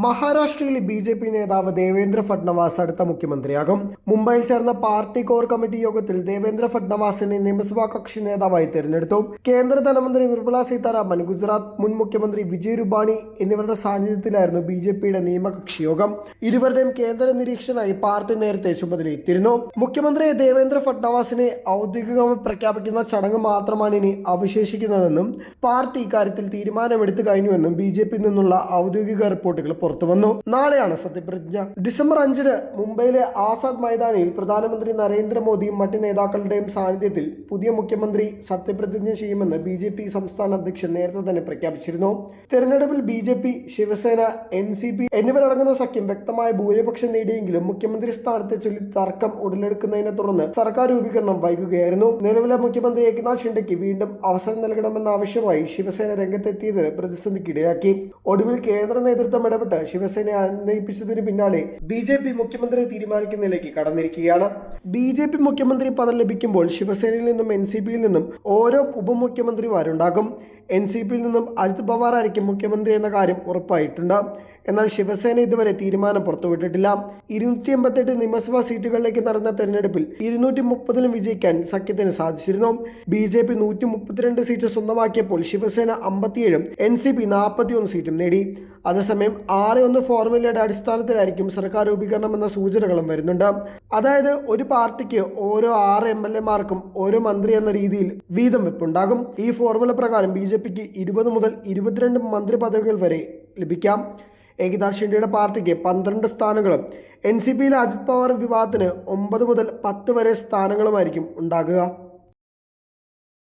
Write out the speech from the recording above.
മഹാരാഷ്ട്രയിലെ ബി.ജെ.പി നേതാവ് ദേവേന്ദ്ര ഫഡ്നവാസ് അടുത്ത മുഖ്യമന്ത്രിയാകും. മുംബൈയിൽ ചേർന്ന പാർട്ടി കോർ കമ്മിറ്റി യോഗത്തിൽ ദേവേന്ദ്ര ഫഡ്നവാസിനെ നിയമസഭാ കക്ഷി നേതാവായി തെരഞ്ഞെടുത്തു. കേന്ദ്ര ധനമന്ത്രി നിർമ്മല സീതാരാമൻ, ഗുജറാത്ത് മുൻ മുഖ്യമന്ത്രി വിജയ് രൂപാണി എന്നിവരുടെ സാന്നിധ്യത്തിലായിരുന്നു ബി.ജെ.പിയുടെ നിയമകക്ഷി യോഗം. ഇരുവരുടെയും കേന്ദ്ര നിരീക്ഷകനായി പാർട്ടി നേരത്തെ ചുമതലയേറ്റിരുന്നു. മുഖ്യമന്ത്രി ദേവേന്ദ്ര ഫഡ്നവാസിനെ ഔദ്യോഗികമായി പ്രഖ്യാപിക്കുന്ന ചടങ്ങ് മാത്രമാണ് ഇനി അവശേഷിക്കുന്നതെന്നും പാർട്ടി ഇക്കാര്യത്തിൽ തീരുമാനമെടുത്തു കഴിഞ്ഞുവെന്നും ബി.ജെ.പിയിൽ നിന്നുള്ള ഔദ്യോഗിക റിപ്പോർട്ടുകൾ പുറത്തുവന്നു. നാളെയാണ് സത്യപ്രതിജ്ഞ. ഡിസംബർ 5 മുംബൈയിലെ ആസാദ് മൈതാനിയിൽ പ്രധാനമന്ത്രി നരേന്ദ്രമോദിയും മറ്റ് നേതാക്കളുടെയും സാന്നിധ്യത്തിൽ പുതിയ മുഖ്യമന്ത്രി സത്യപ്രതിജ്ഞ ചെയ്യുമെന്ന് ബി.ജെ.പി സംസ്ഥാന അധ്യക്ഷൻ നേരത്തെ തന്നെ പ്രഖ്യാപിച്ചിരുന്നു. തെരഞ്ഞെടുപ്പിൽ ബി.ജെ.പി, ശിവസേന, എൻ.സി.പി എന്നിവരടങ്ങുന്ന സഖ്യം വ്യക്തമായ ഭൂരിപക്ഷം നേടിയെങ്കിലും മുഖ്യമന്ത്രി സ്ഥാനത്തെ ചൊല്ലി തർക്കം ഉടലെടുക്കുന്നതിനെ തുടർന്ന് സർക്കാർ രൂപീകരണം വൈകുകയായിരുന്നു. നിലവിലെ മുഖ്യമന്ത്രി ഏകനാഥ് ഷിൻഡെയ്ക്ക് വീണ്ടും അവസരം നൽകണമെന്ന ആവശ്യമായി ശിവസേന രംഗത്തെത്തിയത് പ്രതിസന്ധിക്കിടയാക്കി. ഒടുവിൽ കേന്ദ്ര നേതൃത്വം ഇടപെട്ട് ശിവസേനയെ അന്വയിപ്പിച്ചതിന് പിന്നാലെ ബി.ജെ.പി മുഖ്യമന്ത്രിയെ തീരുമാനിക്കുന്നതിലേക്ക് കടന്നിരിക്കുകയാണ്. ബി.ജെ.പി മുഖ്യമന്ത്രി പദം ലഭിക്കുമ്പോൾ ശിവസേനയിൽ നിന്നും എൻ.സി.പിയിൽ നിന്നും ഓരോ ഉപമുഖ്യമന്ത്രിമാരുണ്ടാകും. എൻ.സി.പിയിൽ നിന്നും അജിത് പവാർ ആയിരിക്കും മുഖ്യമന്ത്രി എന്ന കാര്യം ഉറപ്പായിട്ടുണ്ട്. എന്നാൽ ശിവസേന ഇതുവരെ തീരുമാനം പുറത്തുവിട്ടിട്ടില്ല. 288 നിയമസഭാ സീറ്റുകളിലേക്ക് നടന്ന തെരഞ്ഞെടുപ്പിൽ 230 വിജയിക്കാൻ സഖ്യത്തിന് സാധിച്ചിരുന്നു. ബി.ജെ.പി 132 സീറ്റ് സ്വന്തമാക്കിയപ്പോൾ ശിവസേന 57, എൻ.സി.പി 41 സീറ്റും നേടി. അതേസമയം 6-1 ഫോർമുലയുടെ അടിസ്ഥാനത്തിലായിരിക്കും സർക്കാർ രൂപീകരണം എന്ന സൂചനകളും വരുന്നുണ്ട്. അതായത് ഒരു പാർട്ടിക്ക് ഓരോ 6 എം.എൽ.എമാർക്കും ഓരോ മന്ത്രി എന്ന രീതിയിൽ വീതം വെപ്പുണ്ടാകും. ഈ ഫോർമുല പ്രകാരം ബി.ജെ.പിക്ക് 20 മുതൽ 22 മന്ത്രി പദവികൾ വരെ ലഭിക്കാം. ഏകനാഥ് ഷിൻഡെയുടെ പാർട്ടിക്ക് 12 സ്ഥാനങ്ങളും എൻ.സി.പിയിലെ അജിത് പവാർ വിഭാഗത്തിന് 9 മുതൽ 10 വരെ സ്ഥാനങ്ങളുമായിരിക്കും ഉണ്ടാകുക.